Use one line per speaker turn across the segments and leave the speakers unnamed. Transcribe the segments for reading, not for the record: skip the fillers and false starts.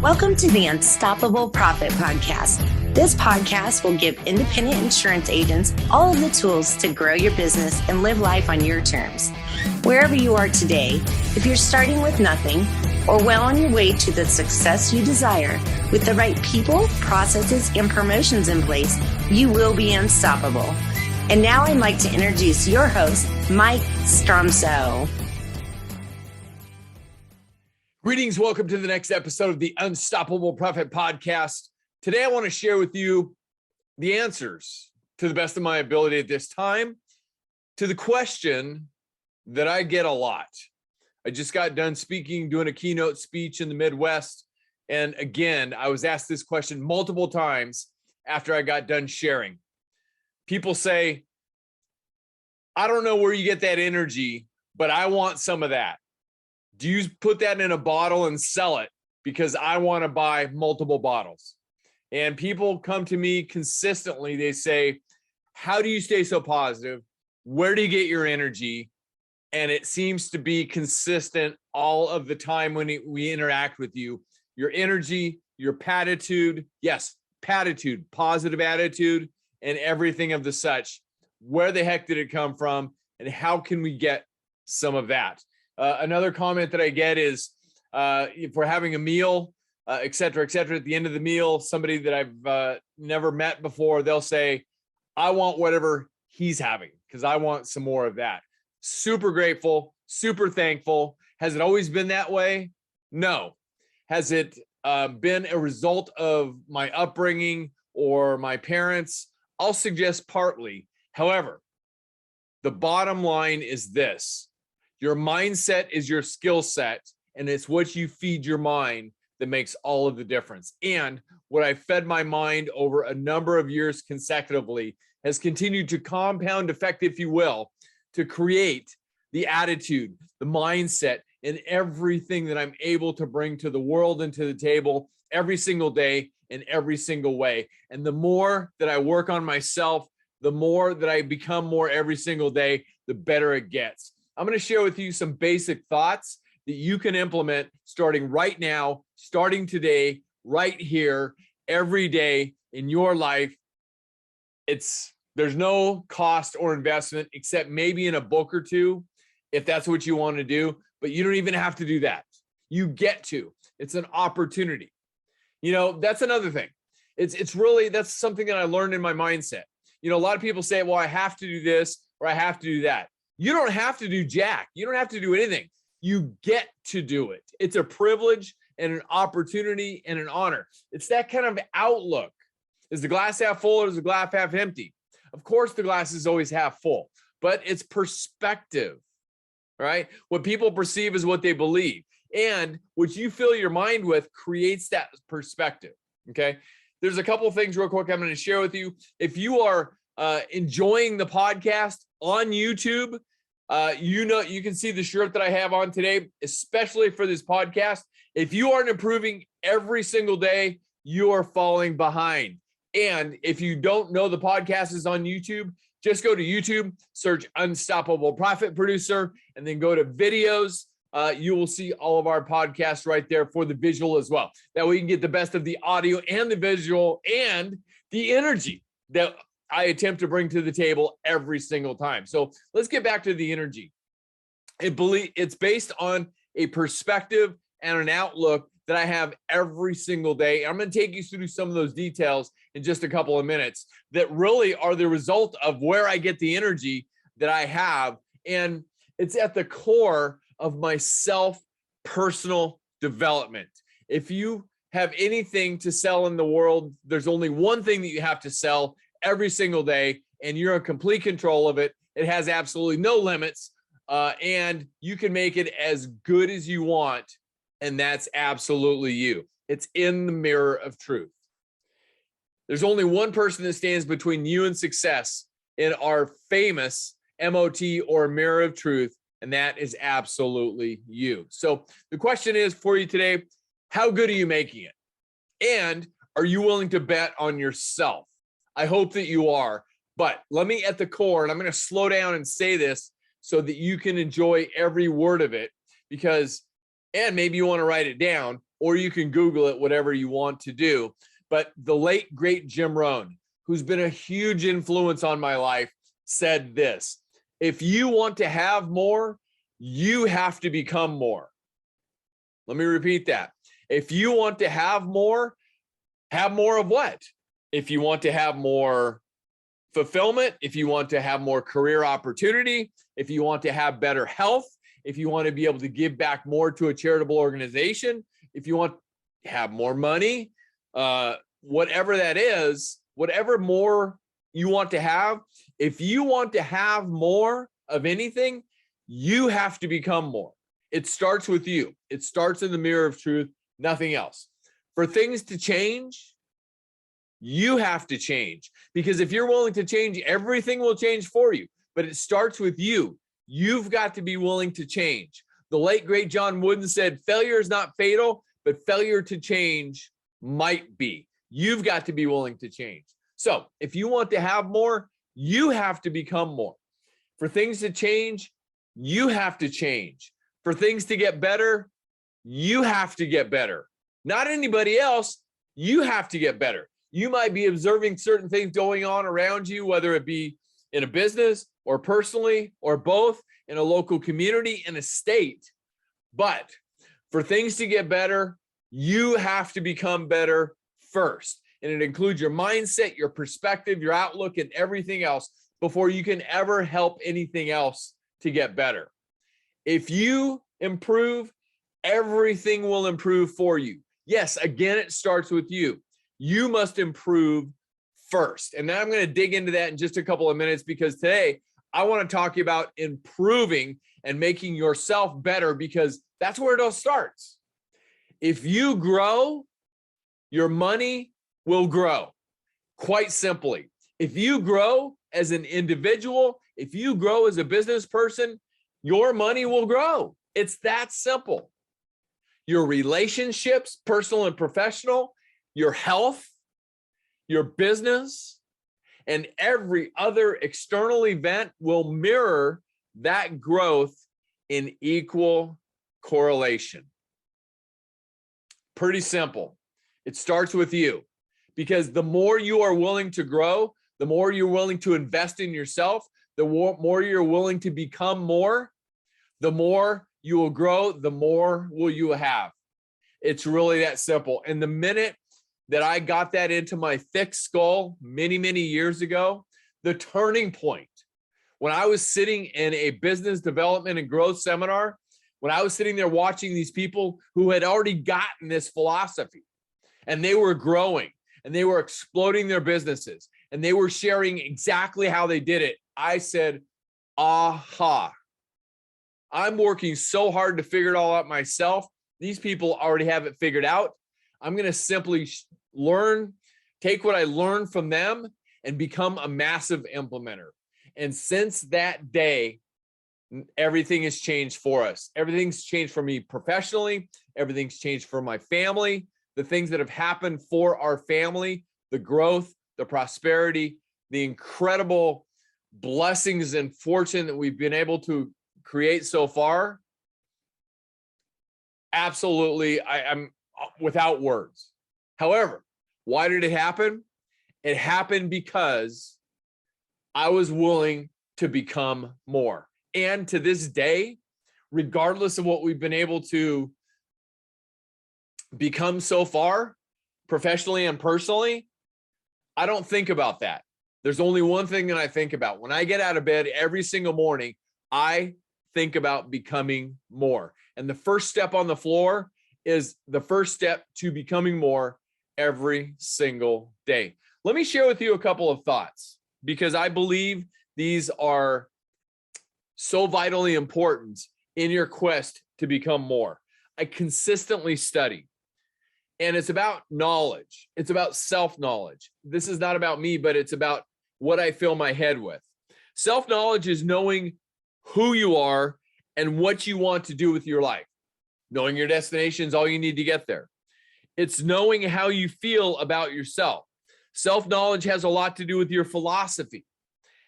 Welcome to the Unstoppable Profit Podcast. This podcast will give independent insurance agents all of the tools to grow your business and live life on your terms. Wherever you are today, if you're starting with nothing or well on your way to the success you desire, with the right people, processes, and promotions in place, you will be unstoppable. And now I'd like to introduce your host, Mike Stromsoe.
Greetings. Welcome to the next episode of the Unstoppable Profit Podcast. Today, I want to share with you the answers, to the best of my ability at this time, to the question that I get a lot. I just got done speaking, doing a keynote speech in the Midwest. And again, I was asked this question multiple times after I got done sharing. People say, I don't know where you get that energy, but I want some of that. Do you put that in a bottle and sell it? Because I want to buy multiple bottles. And people come to me consistently. They say, how do you stay so positive? Where do you get your energy? And it seems to be consistent all of the time when we interact with you. Your energy, your Pattitude, yes, Pattitude, positive attitude, and everything of the such. Where the heck did it come from? And how can we get some of that? Another comment that I get is if we're having a meal, et cetera, at the end of the meal, somebody that I've never met before, they'll say, I want whatever he's having because I want some more of that. Super grateful, super thankful. Has it always been that way? No. Has it been a result of my upbringing or my parents? I'll suggest partly. However, the bottom line is this. Your mindset is your skill set, and it's what you feed your mind that makes all of the difference. And what I fed my mind over a number of years consecutively has continued to compound effect, if you will, to create the attitude, the mindset, and everything that I'm able to bring to the world and to the table every single day in every single way. And the more that I work on myself, the more that I become more every single day, the better it gets. I'm going to share with you some basic thoughts that you can implement starting right now, starting today, right here, every day in your life. There's no cost or investment except maybe in a book or two, if that's what you want to do, but you don't even have to do that. You get to. It's an opportunity. You know, that's another thing. That's something that I learned in my mindset. You know, a lot of people say, well, I have to do this or I have to do that. You don't have to do jack. You don't have to do anything. You get to do it. It's a privilege and an opportunity and an honor. It's that kind of outlook. Is the glass half full or is the glass half empty? Of course, the glass is always half full, but it's perspective, right? What people perceive is what they believe. And what you fill your mind with creates that perspective, okay? There's a couple of things real quick I'm going to share with you. If you are enjoying the podcast on YouTube, you can see the shirt that I have on today, especially for this podcast. If you aren't improving every single day, you are falling behind. And if you don't know the podcast is on YouTube, just go to YouTube, search Unstoppable Profit Producer, and then go to videos. You will see all of our podcasts right there for the visual as well. That way you can get the best of the audio and the visual and the energy that I attempt to bring to the table every single time. So let's get back to the energy. It's based on a perspective and an outlook that I have every single day. I'm going to take you through some of those details in just a couple of minutes that really are the result of where I get the energy that I have. And it's at the core of my personal development. If you have anything to sell in the world, there's only one thing that you have to sell every single day, and you're in complete control of it. It has absolutely no limits, and you can make it as good as you want, and that's absolutely you. It's in the mirror of truth. There's only one person that stands between you and success in our famous MOT or mirror of truth, and that is absolutely you. So the question is for you today, how good are you making it? And are you willing to bet on yourself? I hope that you are, but let me at the core, and I'm going to slow down and say this so that you can enjoy every word of it, and maybe you want to write it down, or you can Google it, whatever you want to do. But the late, great Jim Rohn, who's been a huge influence on my life, said this: if you want to have more, you have to become more. Let me repeat that. If you want to have more of what? If you want to have more fulfillment, if you want to have more career opportunity, if you want to have better health, if you want to be able to give back more to a charitable organization, if you want to have more money, whatever that is, whatever more you want to have, if you want to have more of anything, you have to become more. It starts with you. It starts in the mirror of truth, nothing else. For things to change, you have to change, because if you're willing to change, everything will change for you. But it starts with you. You've got to be willing to change. The late, great John Wooden said, failure is not fatal, but failure to change might be. You've got to be willing to change. So if you want to have more, you have to become more. For things to change, you have to change. For things to get better, you have to get better. Not anybody else, you have to get better. You might be observing certain things going on around you, whether it be in a business or personally or both, in a local community, in a state. But for things to get better, you have to become better first. And it includes your mindset, your perspective, your outlook, and everything else before you can ever help anything else to get better. If you improve, everything will improve for you. Yes, again, it starts with you. You must improve first. And now I'm going to dig into that in just a couple of minutes, because today I want to talk to you about improving and making yourself better, because that's where it all starts. If you grow, your money will grow. Quite simply, if you grow as an individual, if you grow as a business person, your money will grow. It's that simple. Your relationships, personal and professional, your health, your business, and every other external event will mirror that growth in equal correlation. Pretty simple. It starts with you, because the more you are willing to grow, the more you're willing to invest in yourself, the more you're willing to become more, the more you will grow, the more will you have. It's really that simple. And the minute that I got that into my thick skull many, many years ago, the turning point, when I was sitting in a business development and growth seminar, when I was sitting there watching these people who had already gotten this philosophy, and they were growing and they were exploding their businesses and they were sharing exactly how they did it, I said, aha, I'm working so hard to figure it all out myself. These people already have it figured out. I'm going to simply learn, take what I learned from them and become a massive implementer. And since that day, everything has changed for us. Everything's changed for me professionally. Everything's changed for my family. The things that have happened for our family, the growth, the prosperity, the incredible blessings and fortune that we've been able to create so far. Absolutely, I'm without words. However, why did it happen? It happened because I was willing to become more. And to this day, regardless of what we've been able to become so far, professionally and personally, I don't think about that. There's only one thing that I think about. When I get out of bed every single morning, I think about becoming more. And the first step on the floor is the first step to becoming more every single day. Let me share with you a couple of thoughts, because I believe these are so vitally important in your quest to become more. I consistently study, and it's about knowledge. It's about self-knowledge. This is not about me, but it's about what I fill my head with. Self-knowledge is knowing who you are and what you want to do with your life. Knowing your destination is all you need to get there. It's knowing how you feel about yourself. Self-knowledge has a lot to do with your philosophy,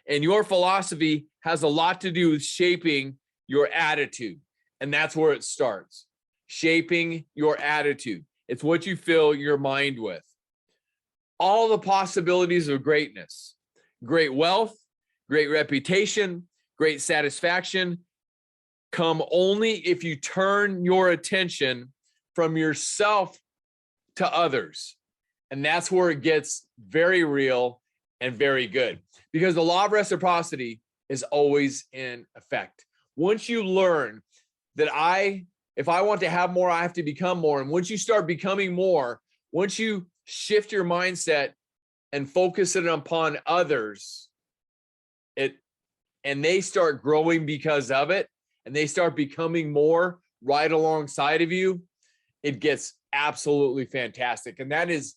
and your philosophy has a lot to do with shaping your attitude. And that's where it starts. shaping your attitude. It's what you fill your mind with. All the possibilities of greatness, great wealth, great reputation, great satisfaction come only if you turn your attention from yourself to others. And that's where it gets very real and very good, because the law of reciprocity is always in effect. Once you learn that if I want to have more, I have to become more. And once you start becoming more, once you shift your mindset and focus it upon others, and they start growing because of it, and they start becoming more right alongside of you, it gets absolutely fantastic. And that is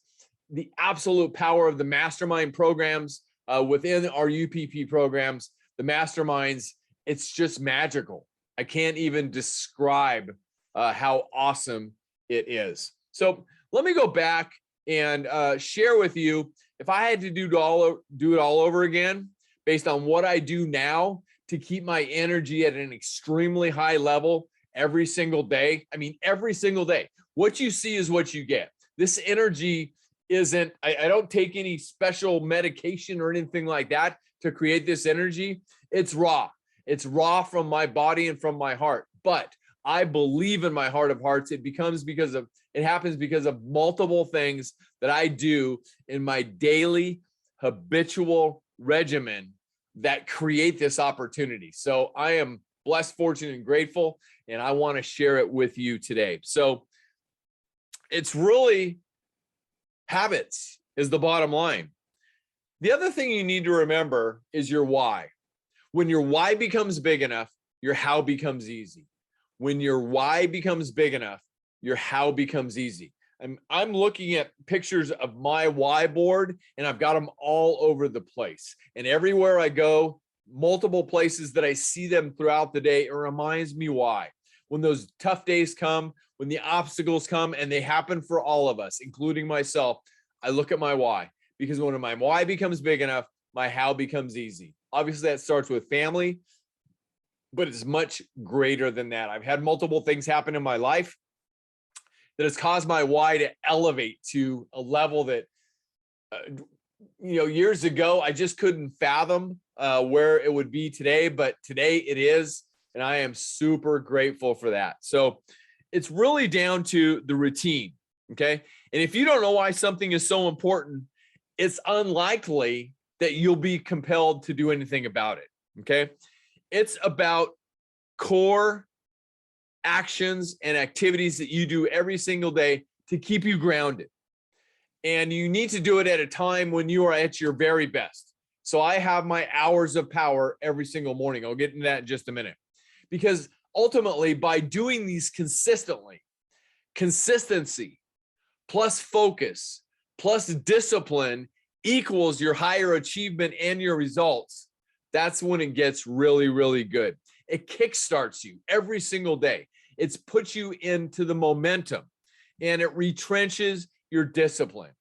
the absolute power of the mastermind programs within our UPP programs, the masterminds. It's just magical. I can't even describe how awesome it is. So let me go back and share with you, if I had to do it all over again, based on what I do now to keep my energy at an extremely high level every single day. I mean, every single day. What you see is what you get. This energy isn't, I don't take any special medication or anything like that to create this energy. It's raw. It's raw from my body and from my heart. But I believe in my heart of hearts, it happens because of multiple things that I do in my daily habitual regimen that create this opportunity. So I am blessed, fortunate, and grateful, and I want to share it with you today. So it's really habits is the bottom line. The other thing you need to remember is your why. When your why becomes big enough, your how becomes easy. When your why becomes big enough, your how becomes easy. I'm looking at pictures of my why board, and I've got them all over the place. And everywhere I go, multiple places that I see them throughout the day, it reminds me why. When those tough days come, when the obstacles come, and they happen for all of us, including myself, I look at my why. Because when my why becomes big enough, my how becomes easy. Obviously, that starts with family, but it's much greater than that. I've had multiple things happen in my life that has caused my why to elevate to a level that, years ago, I just couldn't fathom where it would be today, but today it is, and I am super grateful for that. So it's really down to the routine, okay? And if you don't know why something is so important, it's unlikely that you'll be compelled to do anything about it, okay? It's about core actions and activities that you do every single day to keep you grounded. And you need to do it at a time when you are at your very best. So I have my hours of power every single morning. I'll get into that in just a minute. Because ultimately, by doing these consistently, consistency plus focus plus discipline equals your higher achievement and your results. That's when it gets really, really good. It kickstarts you every single day. It's puts you into the momentum, and it retrenches your discipline.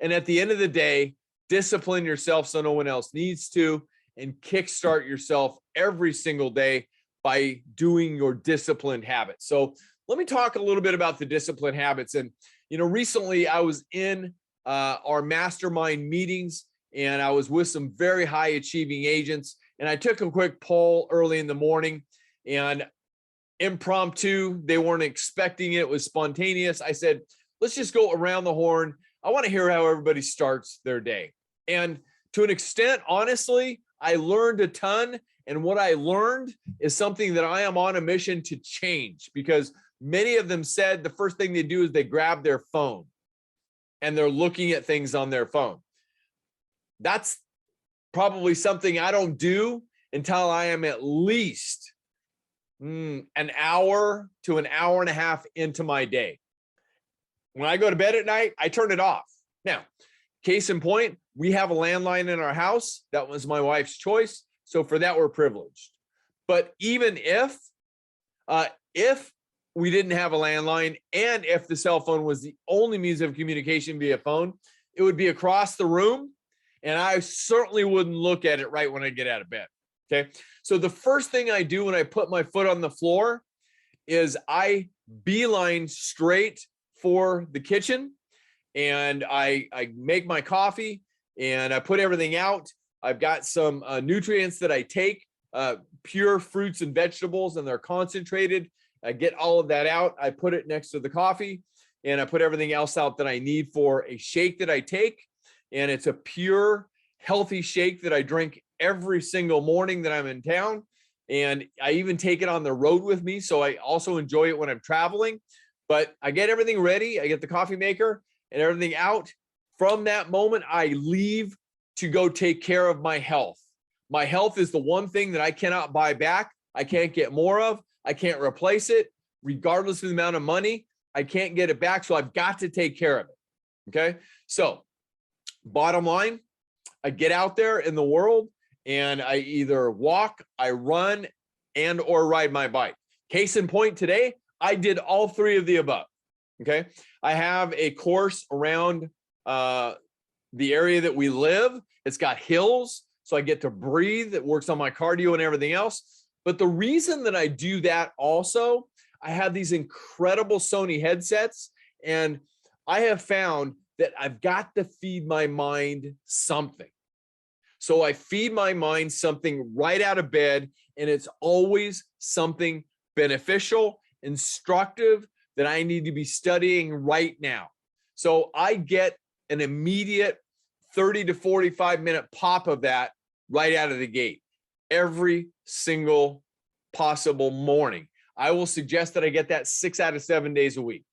And at the end of the day, discipline yourself so no one else needs to, and kickstart yourself every single day by doing your disciplined habits. So let me talk a little bit about the disciplined habits. And, recently I was in our mastermind meetings, and I was with some very high achieving agents, and I took a quick poll early in the morning, and impromptu, they weren't expecting it. It was spontaneous. I said, let's just go around the horn. I want to hear how everybody starts their day. And to an extent, honestly, I learned a ton. And what I learned is something that I am on a mission to change, because many of them said the first thing they do is they grab their phone and they're looking at things on their phone. That's probably something I don't do until I am at least an hour to an hour and a half into my day. When I go to bed at night, I turn it off. Now, case in point, we have a landline in our house. That was my wife's choice. So for that, we're privileged. But even if we didn't have a landline, and if the cell phone was the only means of communication via phone, it would be across the room, and I certainly wouldn't look at it right when I get out of bed. Okay. So the first thing I do when I put my foot on the floor is I beeline straight for the kitchen, and I make my coffee and I put everything out. I've got some nutrients that I take, pure fruits and vegetables, and they're concentrated. I get all of that out. I put it next to the coffee, and I put everything else out that I need for a shake that I take. And it's a pure, healthy shake that I drink every single morning that I'm in town. And I even take it on the road with me. So I also enjoy it when I'm traveling. But I get everything ready. I get the coffee maker and everything out. From that moment, I leave to go take care of my health. My health is the one thing that I cannot buy back. I can't get more of. I can't replace it. Regardless of the amount of money, I can't get it back. So I've got to take care of it. Okay. So bottom line, I get out there in the world and I either walk, I run, and or ride my bike. Case in point, today, I did all three of the above. Okay. I have a course around the area that we live. It's got hills, so I get to breathe. It works on my cardio and everything else. But the reason that I do that also, I have these incredible Sony headsets, and I have found that I've got to feed my mind something. So I feed my mind something right out of bed, and it's always something beneficial, instructive that I need to be studying right now. So I get an immediate 30 to 45 minute pop of that right out of the gate every single possible morning. I will suggest that I get that 6 out of 7 days a week,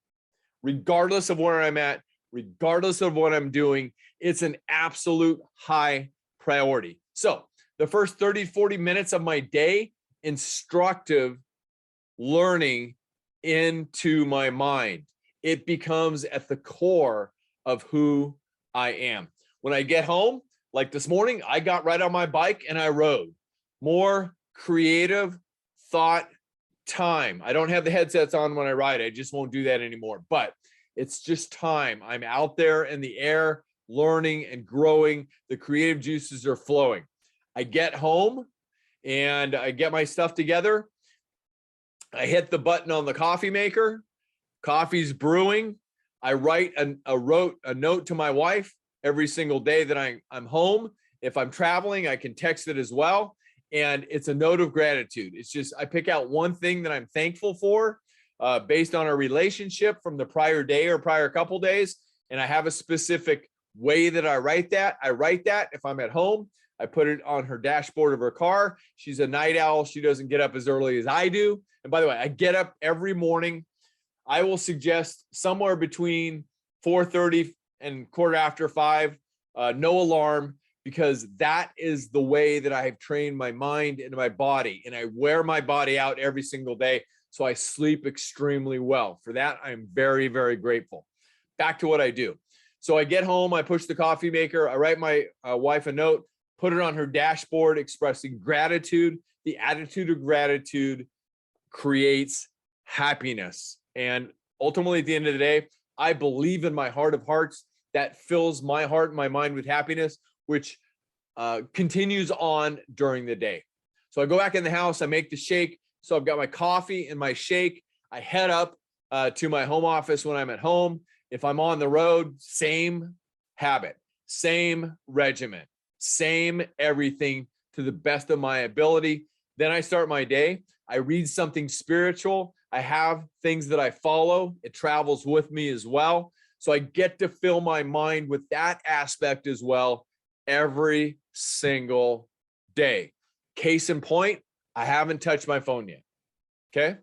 regardless of where I'm at, regardless of what I'm doing. It's an absolute high priority. So the first 30, 40 minutes of my day, instructive learning into my mind. It becomes at the core of who I am. When I get home, like this morning, I got right on my bike and I rode. More creative thought time. I don't have the headsets on when I ride. I just won't do that anymore. But it's just time. I'm out there in the air, learning and growing. The creative juices are flowing. I get home and I get my stuff together. I hit the button on the coffee maker. Coffee's brewing. I write a note to my wife every single day that I'm home. If I'm traveling, I can text it as well. And it's a note of gratitude. It's just, I pick out one thing that I'm thankful for based on our relationship from the prior day or prior couple days. And I have a specific way that I write that. I write that if I'm at home. I put it on her dashboard of her car. She's a night owl. She doesn't get up as early as I do. And by the way, I get up every morning. I will suggest somewhere between 4:30 and 5:15, no alarm, because that is the way that I have trained my mind and my body. And I wear my body out every single day. So I sleep extremely well. For that, I'm very, very grateful. Back to what I do. So I get home, I push the coffee maker, I write my wife a note, put it on her dashboard expressing gratitude. The attitude of gratitude creates happiness. And ultimately, at the end of the day, I believe in my heart of hearts that fills my heart and my mind with happiness, which continues on during the day. So I go back in the house, I make the shake. So I've got my coffee and my shake. I head up to my home office when I'm at home. If I'm on the road, same habit, same regimen, same everything to the best of my ability. Then I start my day. I read something spiritual. I have things that I follow. It travels with me as well. So I get to fill my mind with that aspect as well every single day. Case in point, I haven't touched my phone yet. Okay.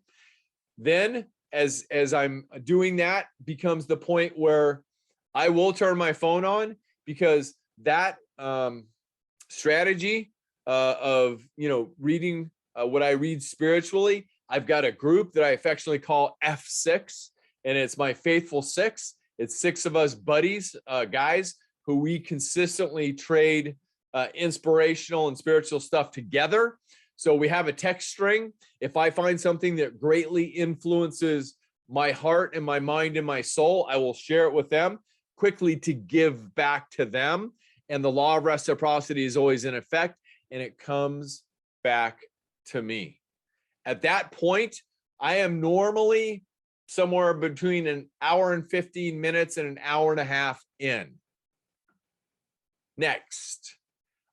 Then as I'm doing that becomes the point where I will turn my phone on, because that strategy of, reading what I read spiritually, I've got a group that I affectionately call F6, and it's my faithful six. It's 6 of us buddies, guys, who we consistently trade inspirational and spiritual stuff together. So we have a text string. If I find something that greatly influences my heart and my mind and my soul, I will share it with them quickly to give back to them. And the law of reciprocity is always in effect, and it comes back to me. At that point, I am normally somewhere between an hour and 15 minutes and an hour and a half in. Next,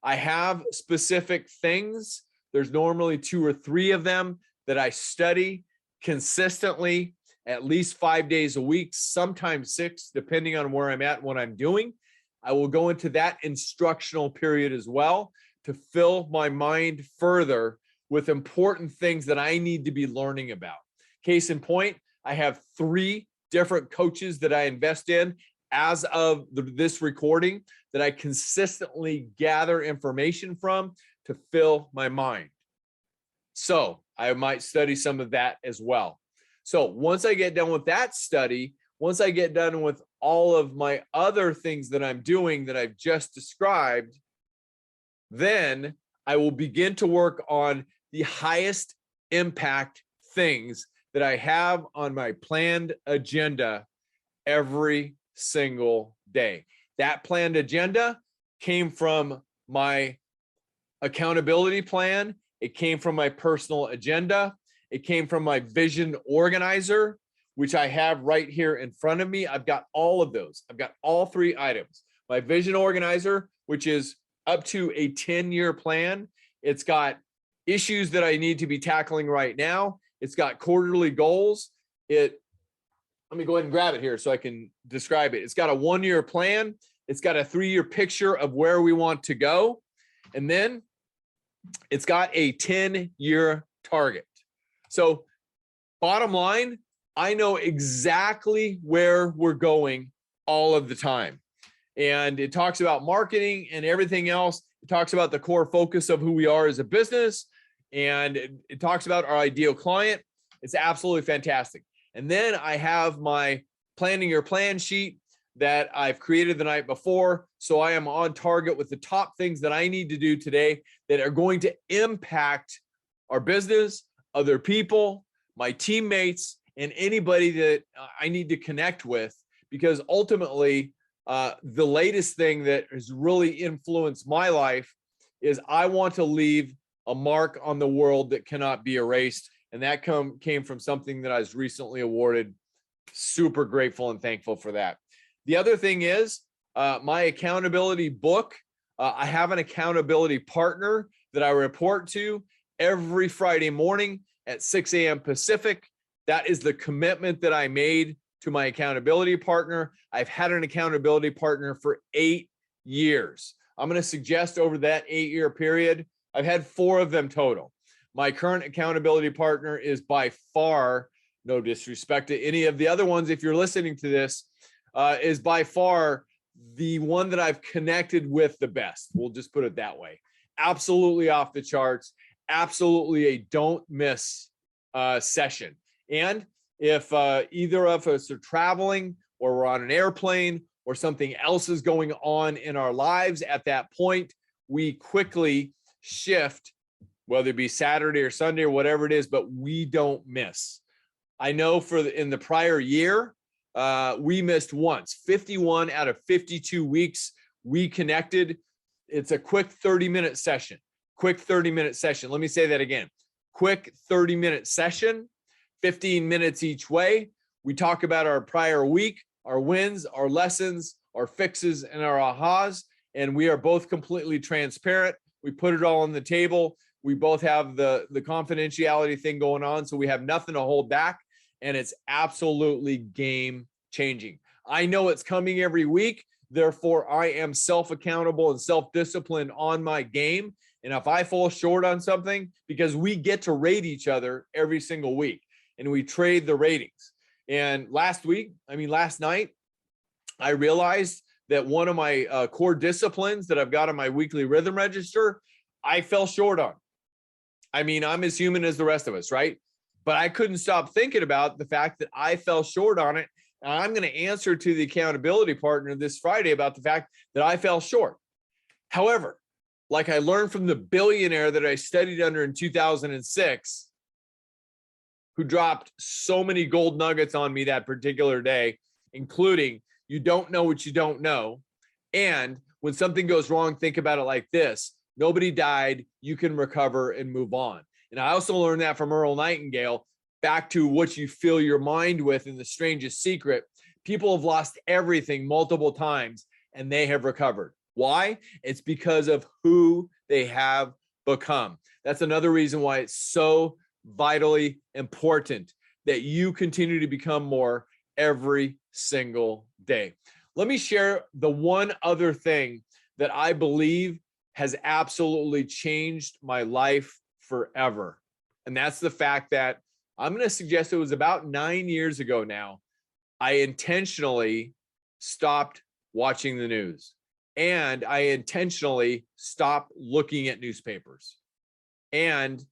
I have specific things. There's normally 2 or 3 of them that I study consistently, at least 5 days a week, sometimes 6, depending on where I'm at and what I'm doing. I will go into that instructional period as well to fill my mind further with important things that I need to be learning about. Case in point, I have 3 different coaches that I invest in as of this recording that I consistently gather information from to fill my mind. So I might study some of that as well. So once I get done with that study, once I get done with all of my other things that I'm doing that I've just described, then I will begin to work on the highest impact things that I have on my planned agenda every single day. That planned agenda came from my accountability plan. It came from my personal agenda. It came from my vision organizer, which I have right here in front of me. I've got all of those. I've got all 3 items. My vision organizer, which is up to a 10-year plan. It's got issues that I need to be tackling right now. It's got quarterly goals. Let me go ahead and grab it here so I can describe it. It's got a 1-year plan. It's got a 3-year picture of where we want to go. And then it's got a 10-year target. So bottom line, I know exactly where we're going all of the time. And it talks about marketing and everything else. It talks about the core focus of who we are as a business. And it talks about our ideal client. It's absolutely fantastic. And then I have my planning your plan sheet that I've created the night before. So I am on target with the top things that I need to do today that are going to impact our business, other people, my teammates, and anybody that I need to connect with. Because ultimately, the latest thing that has really influenced my life is I want to leave a mark on the world that cannot be erased. And that came from something that I was recently awarded. Super grateful and thankful for that. The other thing is my accountability book. I have an accountability partner that I report to every Friday morning at 6 a.m. Pacific. That is the commitment that I made to my accountability partner. I've had an accountability partner for 8 years. I'm going to suggest over that 8-year period, I've had 4 of them total. My current accountability partner is by far, no disrespect to any of the other ones, if you're listening to this, is by far the one that I've connected with the best. We'll just put it that way. Absolutely off the charts. Absolutely a don't miss session. And if either of us are traveling or we're on an airplane or something else is going on in our lives at that point, we quickly shift, whether it be Saturday or Sunday or whatever it is, but we don't miss. I know in the prior year, we missed once. 51 out of 52 weeks we connected. It's a quick 30-minute session. Quick 30-minute session. Let me say that again. Quick 30-minute session, 15 minutes each way. We talk about our prior week, our wins, our lessons, our fixes, and our ahas. And we are both completely transparent. We put it all on the table. We both have the confidentiality thing going on, so we have nothing to hold back. And it's absolutely game changing. I know it's coming every week. Therefore, I am self-accountable and self-disciplined on my game. And if I fall short on something, because we get to rate each other every single week and we trade the ratings. And last night, I realized that one of my core disciplines that I've got on my weekly rhythm register, I fell short on. I mean, I'm as human as the rest of us, right? But I couldn't stop thinking about the fact that I fell short on it. And I'm going to answer to the accountability partner this Friday about the fact that I fell short. However, like I learned from the billionaire that I studied under in 2006, who dropped so many gold nuggets on me that particular day, including you don't know what you don't know. And when something goes wrong, think about it like this. Nobody died. You can recover and move on. And I also learned that from Earl Nightingale. back to what you fill your mind with in The Strangest Secret, people have lost everything multiple times and they have recovered. Why? It's because of who they have become. That's another reason why it's so vitally important that you continue to become more every single day. Let me share the one other thing that I believe has absolutely changed my life forever. And that's the fact that I'm going to suggest it was about 9 years ago now, I intentionally stopped watching the news and I intentionally stopped looking at newspapers. And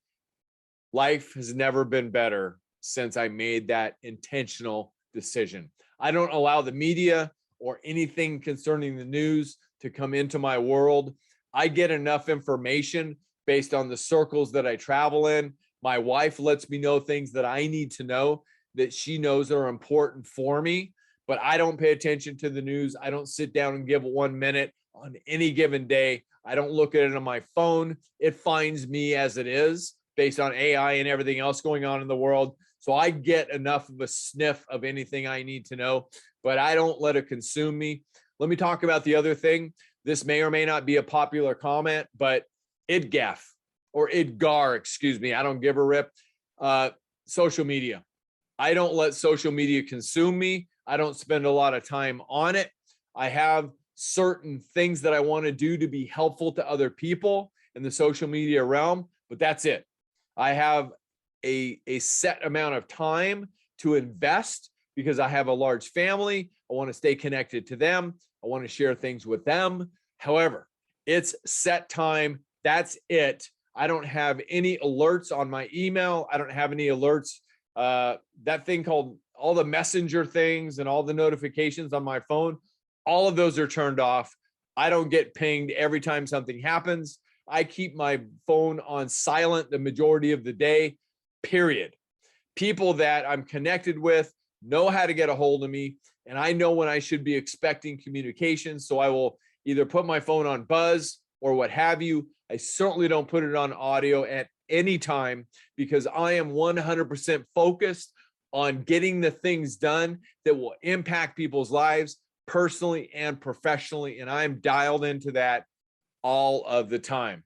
life has never been better since I made that intentional decision. I don't allow the media or anything concerning the news to come into my world. I get enough information based on the circles that I travel in. My wife lets me know things that I need to know that she knows are important for me, but I don't pay attention to the news. I don't sit down and give 1 minute on any given day. I don't look at it on my phone. It finds me as it is based on AI and everything else going on in the world. So I get enough of a sniff of anything I need to know, but I don't let it consume me. Let me talk about the other thing. This may or may not be a popular comment, but IDGAF or IDGAR, excuse me, I don't give a rip. Social media. I don't let social media consume me. I don't spend a lot of time on it. I have certain things that I want to do to be helpful to other people in the social media realm, but that's it. I have a set amount of time to invest because I have a large family. I want to stay connected to them. I want to share things with them. However, it's set time. That's it. I don't have any alerts on my email. I don't have any alerts. That thing called all the messenger things and all the notifications on my phone, all of those are turned off. I don't get pinged every time something happens. I keep my phone on silent the majority of the day, period. People that I'm connected with know how to get a hold of me, and I know when I should be expecting communication. So I will either put my phone on buzz or what have you. I certainly don't put it on audio at any time because I am 100% focused on getting the things done that will impact people's lives personally and professionally. And I'm dialed into that all of the time.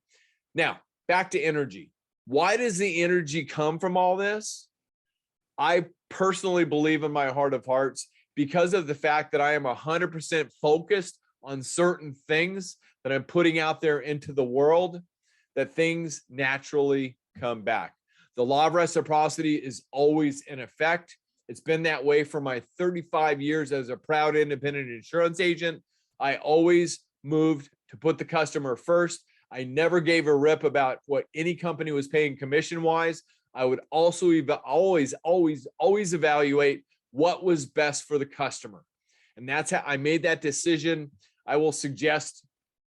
Now, back to energy. Why does the energy come from all this? I personally believe in my heart of hearts because of the fact that I am 100% focused on certain things that I'm putting out there into the world, that things naturally come back. The law of reciprocity is always in effect. It's been that way for my 35 years as a proud independent insurance agent. I always moved to put the customer first. I never gave a rip about what any company was paying commission-wise. I would also always evaluate what was best for the customer. And that's how I made that decision. I will suggest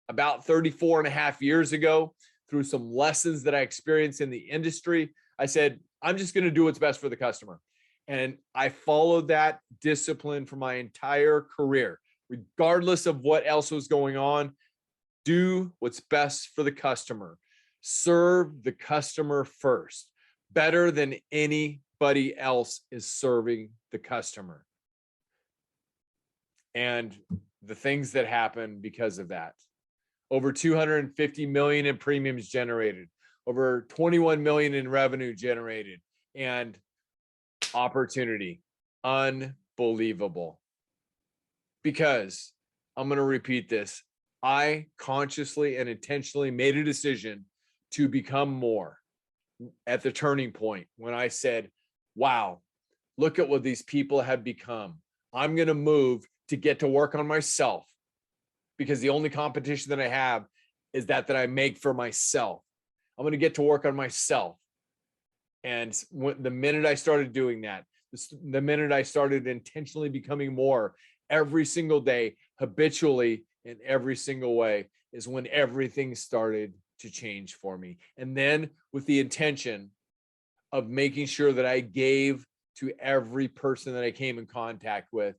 about 34 and a half years ago, through some lessons that I experienced in the industry, I said, I'm just going to do what's best for the customer. And I followed that discipline for my entire career, regardless of what else was going on. Do what's best for the customer. Serve the customer first, better than anybody else is serving the customer. And the things that happen because of that. Over 250 million in premiums generated, over 21 million in revenue generated, and opportunity. Unbelievable. Because I'm going to repeat this. I consciously and intentionally made a decision to become more at the turning point when I said, wow, look at what these people have become. I'm going to move to get to work on myself because the only competition that I have is that I make for myself. I'm going to get to work on myself. And the minute I started doing that, the minute I started intentionally becoming more every single day, habitually in every single way, is when everything started to change for me. And then with the intention of making sure that I gave to every person that I came in contact with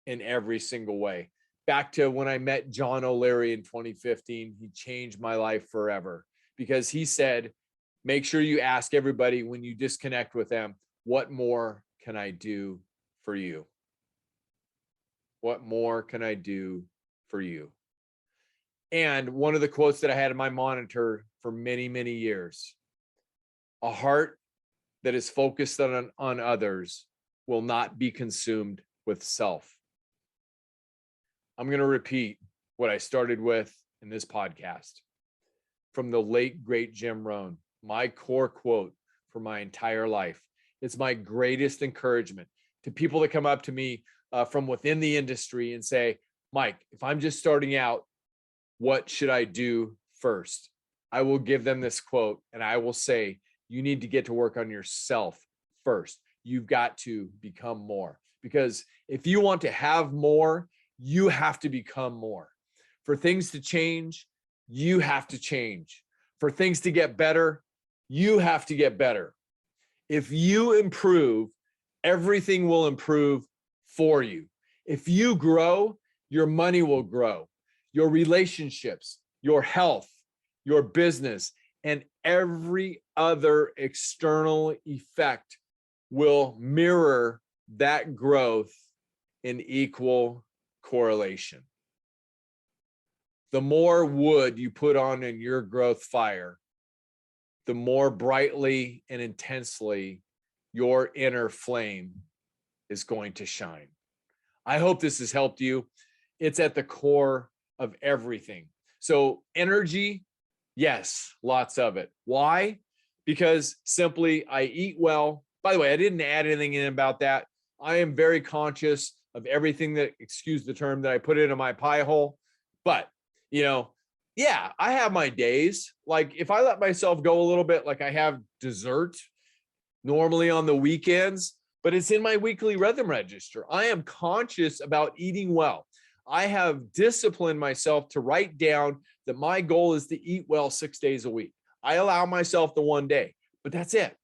in every single way. Back to when I met John O'Leary in 2015, he changed my life forever because he said, make sure you ask everybody when you disconnect with them, what more can I do for you? What more can I do for you? And one of the quotes that I had in my monitor for many, many years, a heart that is focused on others will not be consumed with self. I'm going to repeat what I started with in this podcast from the late, great Jim Rohn, my core quote for my entire life. It's my greatest encouragement to people that come up to me from within the industry and say, Mike, if I'm just starting out, what should I do first? I will give them this quote and I will say, you need to get to work on yourself first. You've got to become more, because if you want to have more, you have to become more. For things to change, you have to change. For things to get better, you have to get better. If you improve, everything will improve for you. If you grow, your money will grow. Your relationships, your health, your business, and every other external effect will mirror that growth in equal correlation. The more wood you put on in your growth fire, the more brightly and intensely your inner flame is going to shine. I hope this has helped you. It's at the core of everything. So energy, yes, lots of it. Why? Because simply I eat well. By the way, I didn't add anything in about that. I am very conscious of everything that, excuse the term, that I put into my pie hole. But, yeah, I have my days. Like if I let myself go a little bit, like I have dessert normally on the weekends, but it's in my weekly rhythm register. I am conscious about eating well. I have disciplined myself to write down that my goal is to eat well 6 days a week. I allow myself the one day, but that's it.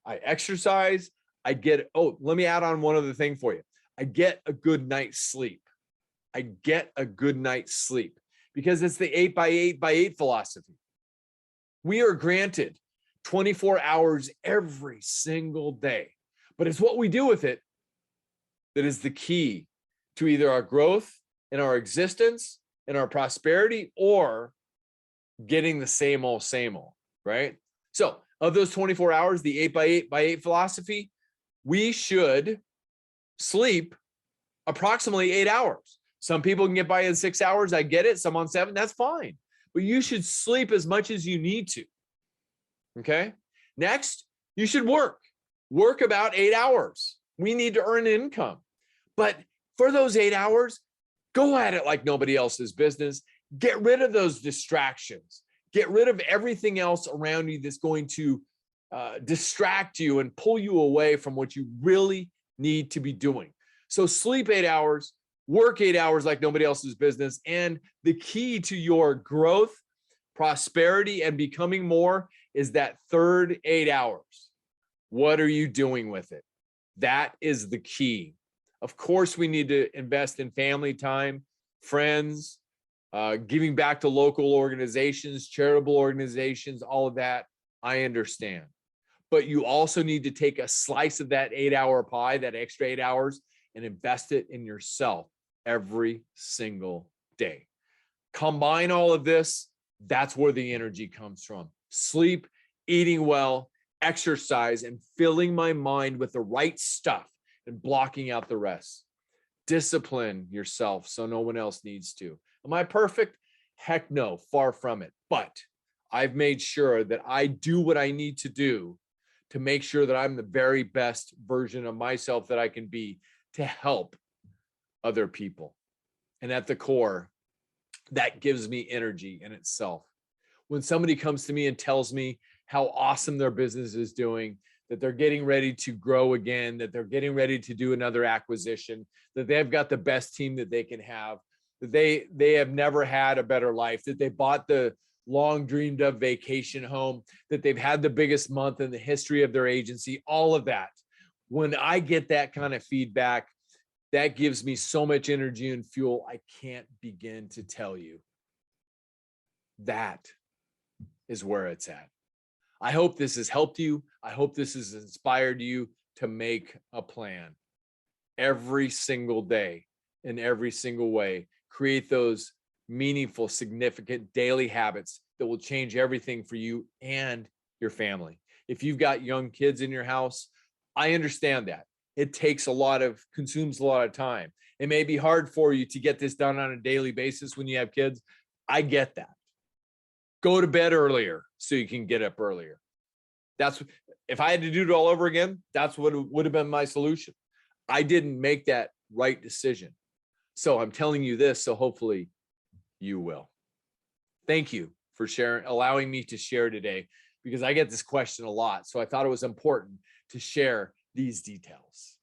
I exercise. Let me add on one other thing for you. I get a good night's sleep. Because it's the 8x8x8 philosophy. We are granted 24 hours every single day, but it's what we do with it that is the key to either our growth in our existence, in our prosperity, or getting the same old, right? So of those 24 hours, the 8x8x8 philosophy, we should sleep approximately 8 hours. Some people can get by in 6 hours. I get it. Some on 7, that's fine. But you should sleep as much as you need to. Okay. Next, you should work about 8 hours. We need to earn income. But for those 8 hours, go at it like nobody else's business. Get rid of those distractions. Get rid of everything else around you that's going to distract you and pull you away from what you really need to be doing. So sleep 8 hours, work 8 hours like nobody else's business. And the key to your growth, prosperity, and becoming more is that third 8 hours. What are you doing with it? That is the key. Of course, we need to invest in family time, friends, giving back to local organizations, charitable organizations, all of that. I understand. But you also need to take a slice of that 8-hour pie, that extra 8 hours, and invest it in yourself every single day. Combine all of this. That's where the energy comes from. Sleep, eating well, exercise, and filling my mind with the right stuff and blocking out the rest. Discipline yourself so no one else needs to. Am I perfect? Heck no, far from it. But I've made sure that I do what I need to do to make sure that I'm the very best version of myself that I can be to help other people. And at the core, that gives me energy in itself. When somebody comes to me and tells me how awesome their business is doing, that they're getting ready to grow again, that they're getting ready to do another acquisition, that they've got the best team that they can have, that they have never had a better life, that they bought the long dreamed of vacation home, that they've had the biggest month in the history of their agency, all of that. When I get that kind of feedback, that gives me so much energy and fuel, I can't begin to tell you. That is where it's at. I hope this has helped you. I hope this has inspired you to make a plan every single day in every single way. Create those meaningful, significant daily habits that will change everything for you and your family. If you've got young kids in your house, I understand that. It consumes a lot of time. It may be hard for you to get this done on a daily basis when you have kids. I get that. Go to bed earlier so you can get up earlier. If I had to do it all over again, that's what would have been my solution. I didn't make that right decision. So I'm telling you this, so hopefully you will. Thank you for allowing me to share today, because I get this question a lot. So I thought it was important to share these details.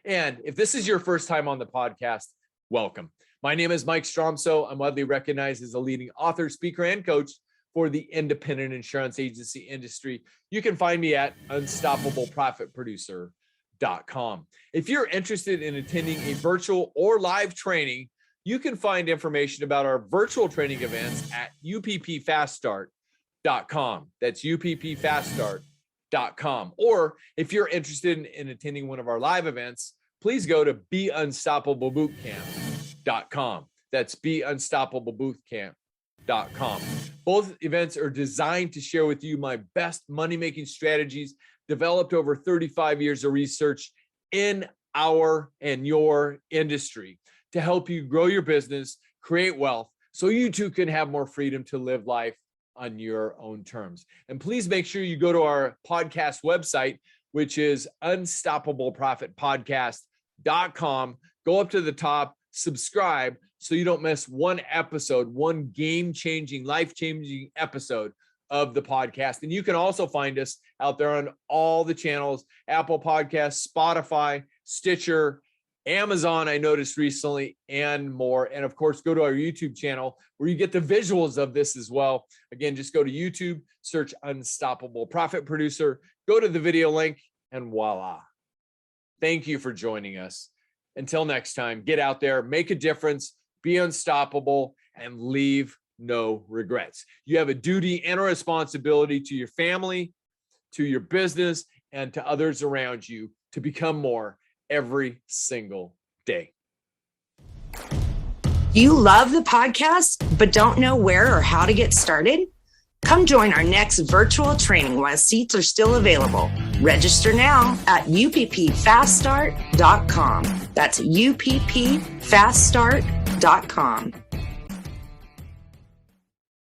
And if this is your first time on the podcast, welcome. My name is Mike Stromsoe. I'm widely recognized as a leading author, speaker, and coach for the independent insurance agency industry. You can find me at unstoppableprofitproducer.com. If you're interested in attending a virtual or live training, you can find information about our virtual training events at uppfaststart.com. That's uppfaststart.com. Or if you're interested in attending one of our live events, please go to beunstoppablebootcamp.com. That's beunstoppablebootcamp.com. Both events are designed to share with you my best money-making strategies developed over 35 years of research in our and your industry to help you grow your business, create wealth, so you too can have more freedom to live life on your own terms. And please make sure you go to our podcast website, which is unstoppableprofitpodcast.com. Go up to the top, subscribe, so you don't miss one episode, one game-changing, life-changing episode of the podcast. And you can also find us out there on all the channels: Apple Podcasts, Spotify, Stitcher, Amazon, I noticed recently, and more. And of course, go to our YouTube channel where you get the visuals of this as well. Again, just go to YouTube, search Unstoppable Profit Producer, go to the video link, and voila. Thank you for joining us. Until next time, get out there, make a difference, be unstoppable, and leave no regrets. You have a duty and a responsibility to your family, to your business, and to others around you to become more every single day.
Do you love the podcast, but don't know where or how to get started? Come join our next virtual training while seats are still available. Register now at uppfaststart.com. That's uppfaststart.com.